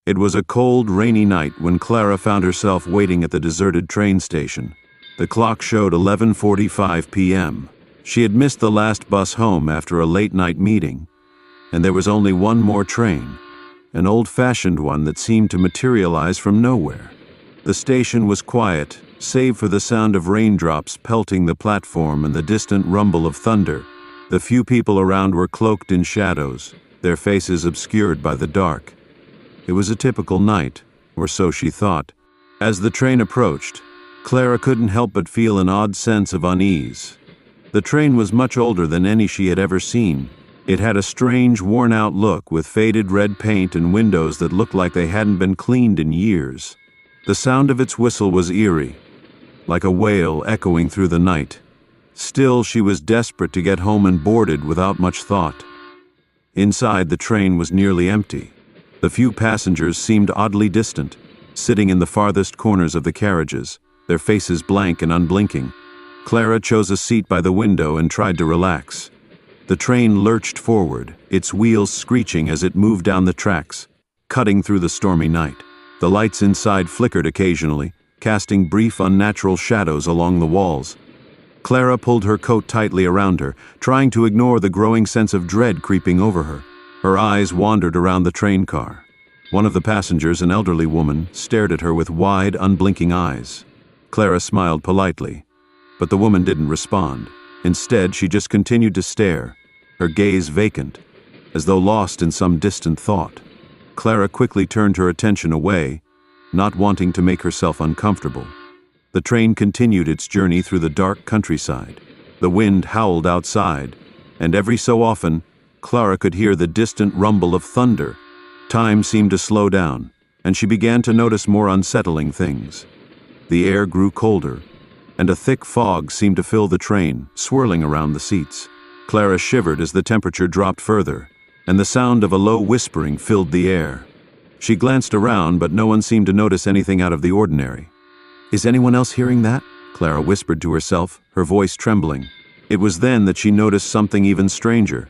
It was a cold, rainy night when Clara found herself waiting at the deserted train station. The clock showed 11:45 p.m. She had missed the last bus home after a late-night meeting, and there was only one more train, an old-fashioned one that seemed to materialize from nowhere. The station was quiet, save for the sound of raindrops pelting the platform and the distant rumble of thunder. The few people around were cloaked in shadows, their faces obscured by the dark. It was a typical night, or so she thought. As the train approached, Clara couldn't help but feel an odd sense of unease. The train was much older than any she had ever seen. It had a strange, worn-out look with faded red paint and windows that looked like they hadn't been cleaned in years. The sound of its whistle was eerie, like a wail echoing through the night. Still, she was desperate to get home and boarded without much thought. Inside, the train was nearly empty. The few passengers seemed oddly distant, sitting in the farthest corners of the carriages, their faces blank and unblinking. Clara chose a seat by the window and tried to relax. The train lurched forward, its wheels screeching as it moved down the tracks, cutting through the stormy night. The lights inside flickered occasionally, casting brief, unnatural shadows along the walls. Clara pulled her coat tightly around her, trying to ignore the growing sense of dread creeping over her. Her eyes wandered around the train car. One of the passengers, an elderly woman, stared at her with wide, unblinking eyes. Clara smiled politely, but the woman didn't respond. Instead, she just continued to stare, her gaze vacant, as though lost in some distant thought. Clara quickly turned her attention away, not wanting to make herself uncomfortable. The train continued its journey through the dark countryside. The wind howled outside, and every so often, Clara could hear the distant rumble of thunder. Time seemed to slow down, and she began to notice more unsettling things. The air grew colder, and a thick fog seemed to fill the train, swirling around the seats. Clara shivered as the temperature dropped further, and the sound of a low whispering filled the air. She glanced around, but no one seemed to notice anything out of the ordinary. "Is anyone else hearing that?" Clara whispered to herself, her voice trembling. It was then that she noticed something even stranger.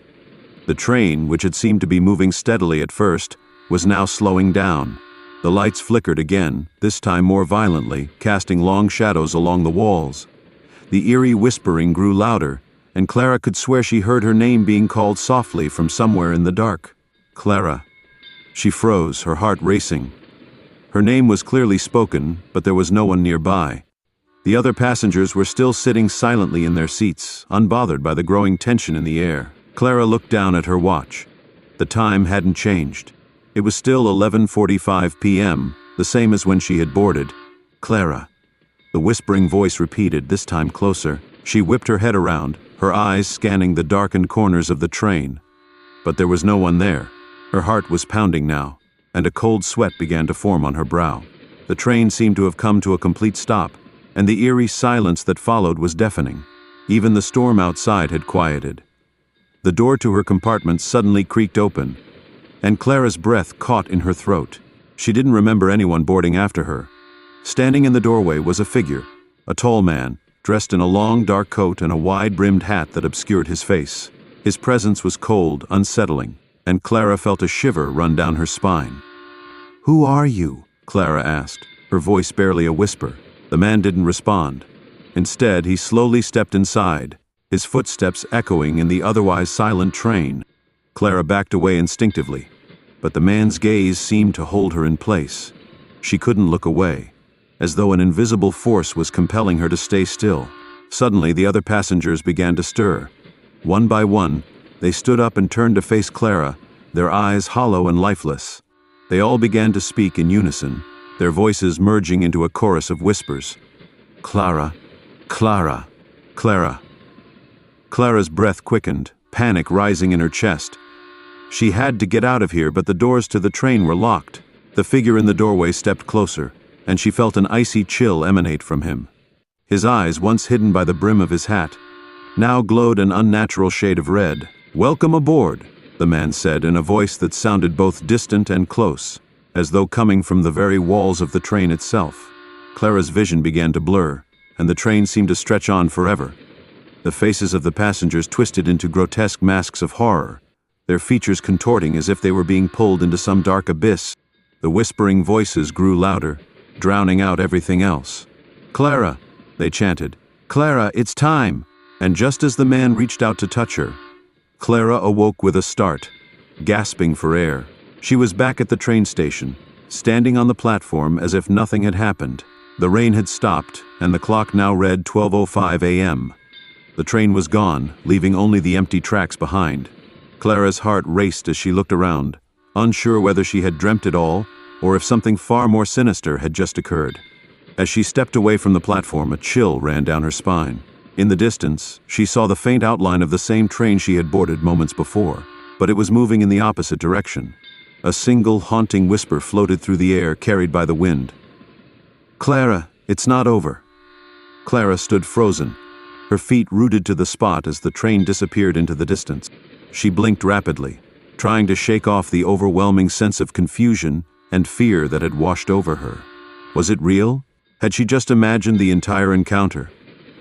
The train, which had seemed to be moving steadily at first, was now slowing down. The lights flickered again, this time more violently, casting long shadows along the walls. The eerie whispering grew louder, and Clara could swear she heard her name being called softly from somewhere in the dark. Clara. She froze, her heart racing. Her name was clearly spoken, but there was no one nearby. The other passengers were still sitting silently in their seats, unbothered by the growing tension in the air. Clara looked down at her watch. The time hadn't changed. It was still 11:45 p.m., the same as when she had boarded. "Clara." The whispering voice repeated, this time closer. She whipped her head around, her eyes scanning the darkened corners of the train. But there was no one there. Her heart was pounding now, and a cold sweat began to form on her brow. The train seemed to have come to a complete stop, and the eerie silence that followed was deafening. Even the storm outside had quieted. The door to her compartment suddenly creaked open, and Clara's breath caught in her throat. She didn't remember anyone boarding after her. Standing in the doorway was a figure, a tall man, dressed in a long dark coat and a wide-brimmed hat that obscured his face. His presence was cold, unsettling, and Clara felt a shiver run down her spine. "Who are you?" Clara asked, her voice barely a whisper. The man didn't respond. Instead, he slowly stepped inside, his footsteps echoing in the otherwise silent train. Clara backed away instinctively, but the man's gaze seemed to hold her in place. She couldn't look away, as though an invisible force was compelling her to stay still. Suddenly, the other passengers began to stir. One by one, they stood up and turned to face Clara, their eyes hollow and lifeless. They all began to speak in unison, their voices merging into a chorus of whispers. "Clara, Clara, Clara." Clara's breath quickened, panic rising in her chest. She had to get out of here, but the doors to the train were locked. The figure in the doorway stepped closer, and she felt an icy chill emanate from him. His eyes, once hidden by the brim of his hat, now glowed an unnatural shade of red. "Welcome aboard," the man said in a voice that sounded both distant and close, as though coming from the very walls of the train itself. Clara's vision began to blur, and the train seemed to stretch on forever. The faces of the passengers twisted into grotesque masks of horror, their features contorting as if they were being pulled into some dark abyss. The whispering voices grew louder, drowning out everything else. "Clara," they chanted. "Clara, it's time!" And just as the man reached out to touch her, Clara awoke with a start, gasping for air. She was back at the train station, standing on the platform as if nothing had happened. The rain had stopped, and the clock now read 12:05 a.m. The train was gone, leaving only the empty tracks behind. Clara's heart raced as she looked around, unsure whether she had dreamt it all or if something far more sinister had just occurred. As she stepped away from the platform, a chill ran down her spine. In the distance, she saw the faint outline of the same train she had boarded moments before, but it was moving in the opposite direction. A single haunting whisper floated through the air, carried by the wind. "Clara, it's not over." Clara stood frozen, her feet rooted to the spot as the train disappeared into the distance. She blinked rapidly, trying to shake off the overwhelming sense of confusion and fear that had washed over her. Was it real? Had she just imagined the entire encounter?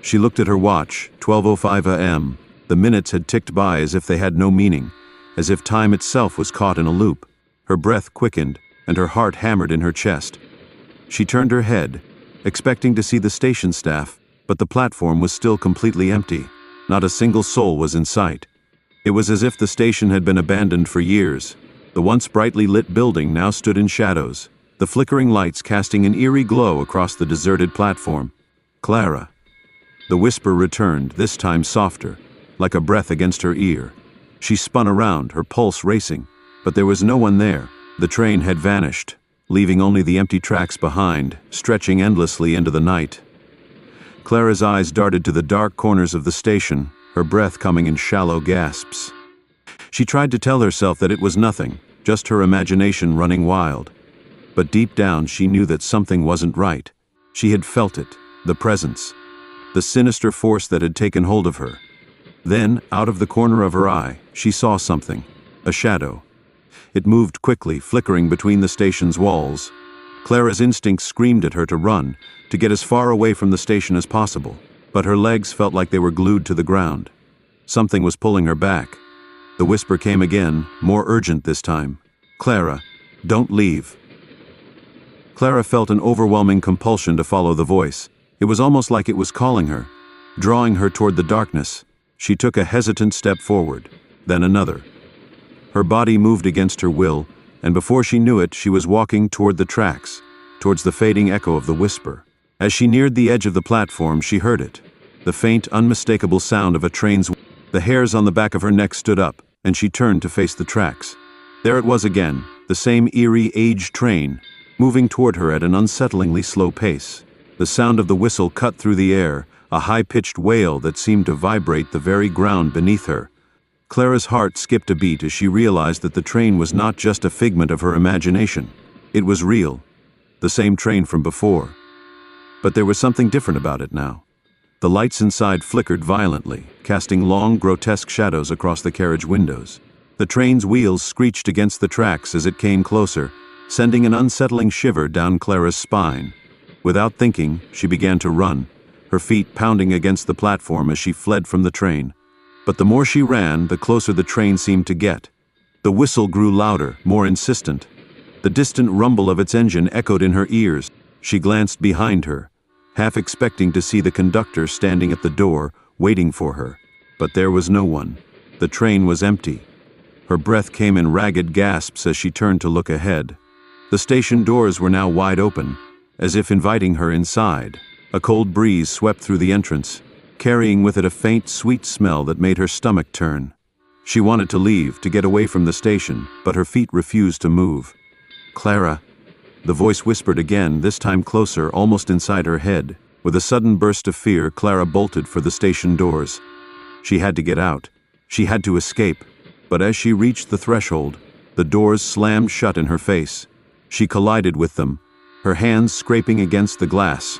She looked at her watch, 12:05 a.m. The minutes had ticked by as if they had no meaning, as if time itself was caught in a loop. Her breath quickened, and her heart hammered in her chest. She turned her head, expecting to see the station staff, but the platform was still completely empty. Not a single soul was in sight. It was as if the station had been abandoned for years. The once brightly lit building now stood in shadows, the flickering lights casting an eerie glow across the deserted platform. "Clara." The whisper returned, this time softer, like a breath against her ear. She spun around, her pulse racing, but there was no one there. The train had vanished, leaving only the empty tracks behind, stretching endlessly into the night. Clara's eyes darted to the dark corners of the station, her breath coming in shallow gasps. She tried to tell herself that it was nothing, just her imagination running wild. But deep down she knew that something wasn't right. She had felt it, the presence, the sinister force that had taken hold of her. Then, out of the corner of her eye, she saw something, a shadow. It moved quickly, flickering between the station's walls. Clara's instinct screamed at her to run, to get as far away from the station as possible, but her legs felt like they were glued to the ground. Something was pulling her back. The whisper came again, more urgent this time. "Clara, don't leave." Clara felt an overwhelming compulsion to follow the voice. It was almost like it was calling her, drawing her toward the darkness. She took a hesitant step forward, then another. Her body moved against her will, and before she knew it, she was walking toward the tracks, towards the fading echo of the whisper. As she neared the edge of the platform, she heard it, the faint, unmistakable sound of a train's. The hairs on the back of her neck stood up, and she turned to face the tracks. There it was again, the same eerie, aged train, moving toward her at an unsettlingly slow pace. The sound of the whistle cut through the air, a high-pitched wail that seemed to vibrate the very ground beneath her. Clara's heart skipped a beat as she realized that the train was not just a figment of her imagination. It was real, the same train from before. But there was something different about it now. The lights inside flickered violently, casting long, grotesque shadows across the carriage windows. The train's wheels screeched against the tracks as it came closer, sending an unsettling shiver down Clara's spine. Without thinking, she began to run, her feet pounding against the platform as she fled from the train. But the more she ran, the closer the train seemed to get. The whistle grew louder, more insistent. The distant rumble of its engine echoed in her ears. She glanced behind her, half expecting to see the conductor standing at the door, waiting for her. But there was no one. The train was empty. Her breath came in ragged gasps as she turned to look ahead. The station doors were now wide open, as if inviting her inside. A cold breeze swept through the entrance, carrying with it a faint, sweet smell that made her stomach turn. She wanted to leave, to get away from the station, but her feet refused to move. "Clara," the voice whispered again, this time closer, almost inside her head. With a sudden burst of fear, Clara bolted for the station doors. She had to get out. She had to escape. But as she reached the threshold, the doors slammed shut in her face. She collided with them, her hands scraping against the glass.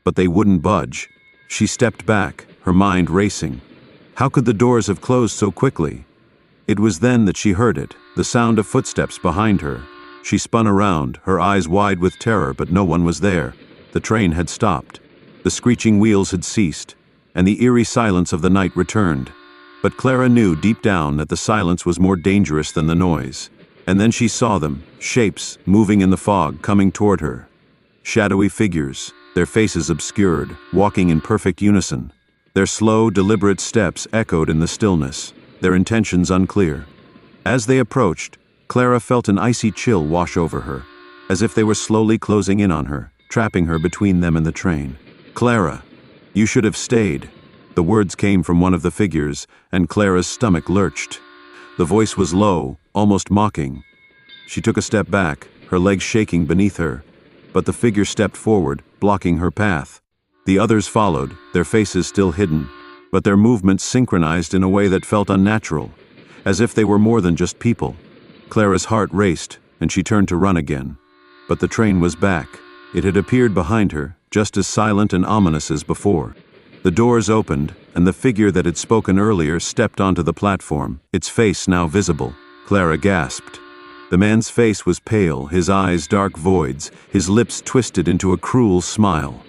But they wouldn't budge. She stepped back, her mind racing. How could the doors have closed so quickly? It was then that she heard it, the sound of footsteps behind her. She spun around, her eyes wide with terror, but no one was there. The train had stopped. The screeching wheels had ceased, and the eerie silence of the night returned. But Clara knew deep down that the silence was more dangerous than the noise. And then she saw them, shapes, moving in the fog, coming toward her. Shadowy figures, their faces obscured, walking in perfect unison. Their slow, deliberate steps echoed in the stillness, their intentions unclear. As they approached, Clara felt an icy chill wash over her, as if they were slowly closing in on her, trapping her between them and the train. "Clara, you should have stayed." The words came from one of the figures, and Clara's stomach lurched. The voice was low, almost mocking. She took a step back, her legs shaking beneath her, but the figure stepped forward, blocking her path. The others followed, their faces still hidden, but their movements synchronized in a way that felt unnatural, as if they were more than just people. Clara's heart raced, and she turned to run again. But the train was back. It had appeared behind her, just as silent and ominous as before. The doors opened, and the figure that had spoken earlier stepped onto the platform, its face now visible. Clara gasped. The man's face was pale, his eyes dark voids, his lips twisted into a cruel smile.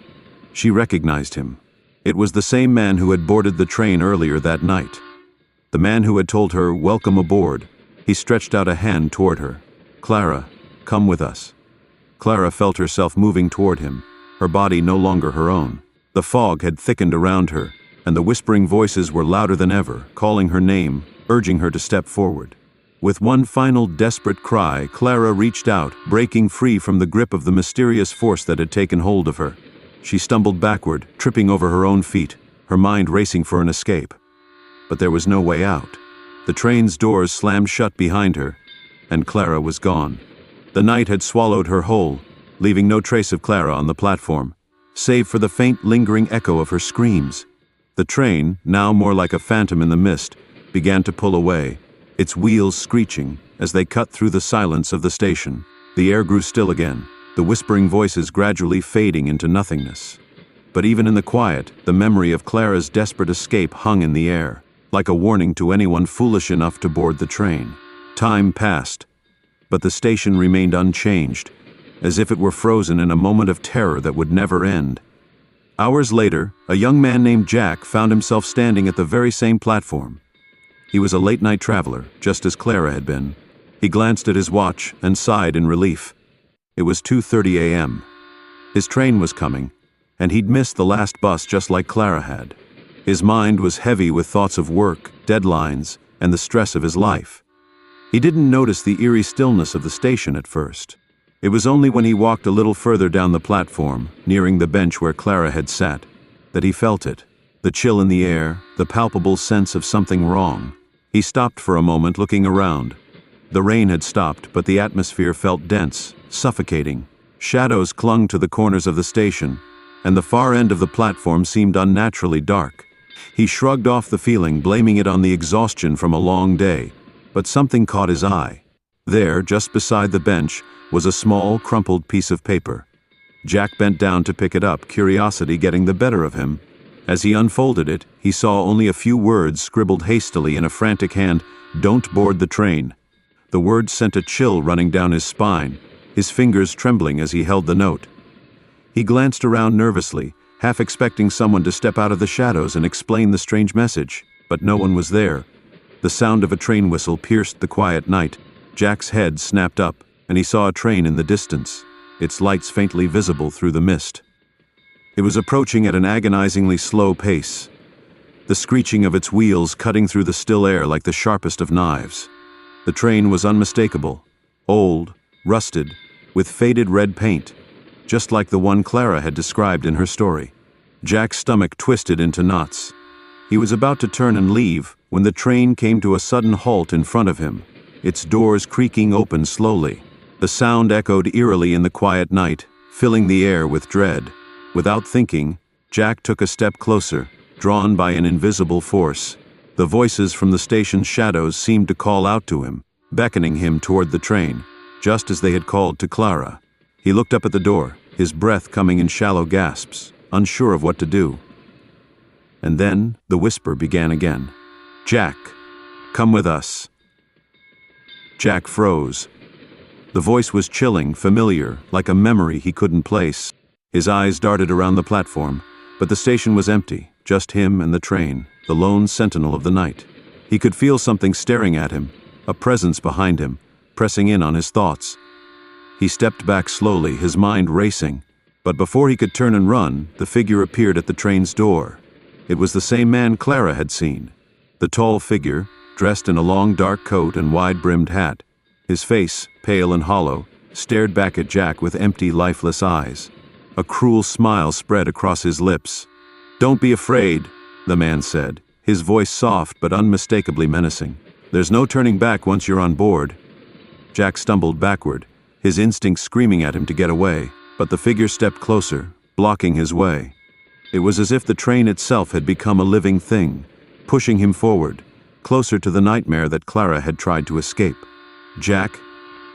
She recognized him. It was the same man who had boarded the train earlier that night. The man who had told her, "Welcome aboard." He stretched out a hand toward her. "Clara, come with us." Clara felt herself moving toward him, her body no longer her own. The fog had thickened around her, and the whispering voices were louder than ever, calling her name, urging her to step forward. With one final desperate cry, Clara reached out, breaking free from the grip of the mysterious force that had taken hold of her. She stumbled backward, tripping over her own feet, her mind racing for an escape. But there was no way out. The train's doors slammed shut behind her, and Clara was gone. The night had swallowed her whole, leaving no trace of Clara on the platform, save for the faint lingering echo of her screams. The train, now more like a phantom in the mist, began to pull away, its wheels screeching as they cut through the silence of the station. The air grew still again, the whispering voices gradually fading into nothingness. But even in the quiet, the memory of Clara's desperate escape hung in the air, like a warning to anyone foolish enough to board the train. Time passed, but the station remained unchanged, as if it were frozen in a moment of terror that would never end. Hours later, a young man named Jack found himself standing at the very same platform. He was a late-night traveler, just as Clara had been. He glanced at his watch and sighed in relief. It was 2:30 a.m. His train was coming, and he'd missed the last bus just like Clara had. His mind was heavy with thoughts of work, deadlines, and the stress of his life. He didn't notice the eerie stillness of the station at first. It was only when he walked a little further down the platform, nearing the bench where Clara had sat, that he felt it. The chill in the air, the palpable sense of something wrong. He stopped for a moment, looking around. The rain had stopped, but the atmosphere felt dense, suffocating. Shadows clung to the corners of the station, and the far end of the platform seemed unnaturally dark. He shrugged off the feeling, blaming it on the exhaustion from a long day, but something caught his eye. There, just beside the bench, was a small, crumpled piece of paper. Jack bent down to pick it up, curiosity getting the better of him. As he unfolded it, he saw only a few words scribbled hastily in a frantic hand: "Don't board the train." The words sent a chill running down his spine, his fingers trembling as he held the note. He glanced around nervously, half expecting someone to step out of the shadows and explain the strange message, but no one was there. The sound of a train whistle pierced the quiet night. Jack's head snapped up, and he saw a train in the distance, its lights faintly visible through the mist. It was approaching at an agonizingly slow pace, the screeching of its wheels cutting through the still air like the sharpest of knives. The train was unmistakable, old, rusted, with faded red paint, just like the one Clara had described in her story. Jack's stomach twisted into knots. He was about to turn and leave when the train came to a sudden halt in front of him, its doors creaking open slowly. The sound echoed eerily in the quiet night, filling the air with dread. Without thinking, Jack took a step closer, drawn by an invisible force. The voices from the station's shadows seemed to call out to him, beckoning him toward the train, just as they had called to Clara. He looked up at the door, his breath coming in shallow gasps, unsure of what to do. And then the whisper began again. "Jack, come with us." Jack froze. The voice was chilling, familiar, like a memory he couldn't place. His eyes darted around the platform, but the station was empty, just him and the train, the lone sentinel of the night. He could feel something staring at him, a presence behind him, pressing in on his thoughts. He stepped back slowly, his mind racing. But before he could turn and run, the figure appeared at the train's door. It was the same man Clara had seen. The tall figure, dressed in a long dark coat and wide-brimmed hat. His face, pale and hollow, stared back at Jack with empty, lifeless eyes. A cruel smile spread across his lips. "Don't be afraid," the man said, his voice soft but unmistakably menacing. "There's no turning back once you're on board." Jack stumbled backward, his instincts screaming at him to get away, but the figure stepped closer, blocking his way. It was as if the train itself had become a living thing, pushing him forward, closer to the nightmare that Clara had tried to escape. "Jack,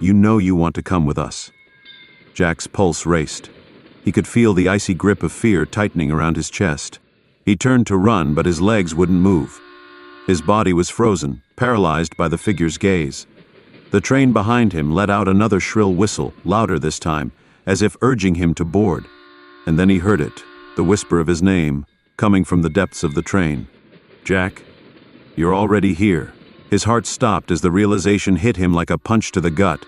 you know you want to come with us." Jack's pulse raced. He could feel the icy grip of fear tightening around his chest. He turned to run, but his legs wouldn't move. His body was frozen, paralyzed by the figure's gaze. The train behind him let out another shrill whistle, louder this time, as if urging him to board. And then he heard it, the whisper of his name, coming from the depths of the train. "Jack, you're already here." His heart stopped as the realization hit him like a punch to the gut.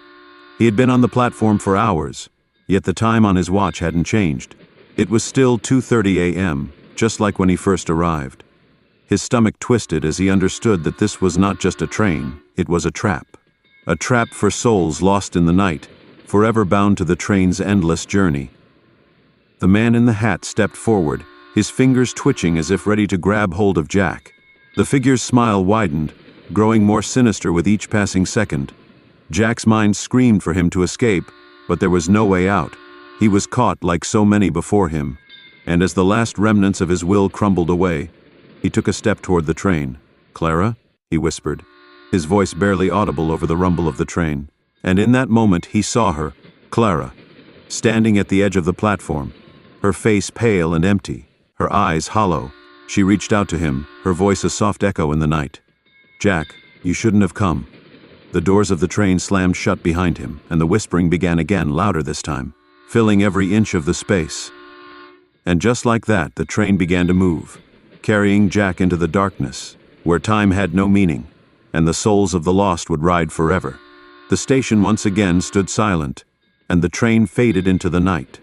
He had been on the platform for hours, yet the time on his watch hadn't changed. It was still 2:30 a.m., just like when he first arrived. His stomach twisted as he understood that this was not just a train, it was a trap. A trap for souls lost in the night, forever bound to the train's endless journey. The man in the hat stepped forward, his fingers twitching as if ready to grab hold of Jack. The figure's smile widened, growing more sinister with each passing second. Jack's mind screamed for him to escape, but there was no way out. He was caught like so many before him, and as the last remnants of his will crumbled away, he took a step toward the train. "Clara?" he whispered, his voice barely audible over the rumble of the train. And in that moment he saw her, Clara, standing at the edge of the platform, her face pale and empty, her eyes hollow. She reached out to him, her voice a soft echo in the night. "Jack, you shouldn't have come." The doors of the train slammed shut behind him, and the whispering began again, louder this time, filling every inch of the space. And just like that, the train began to move, carrying Jack into the darkness, where time had no meaning, and the souls of the lost would ride forever. The station once again stood silent, and the train faded into the night.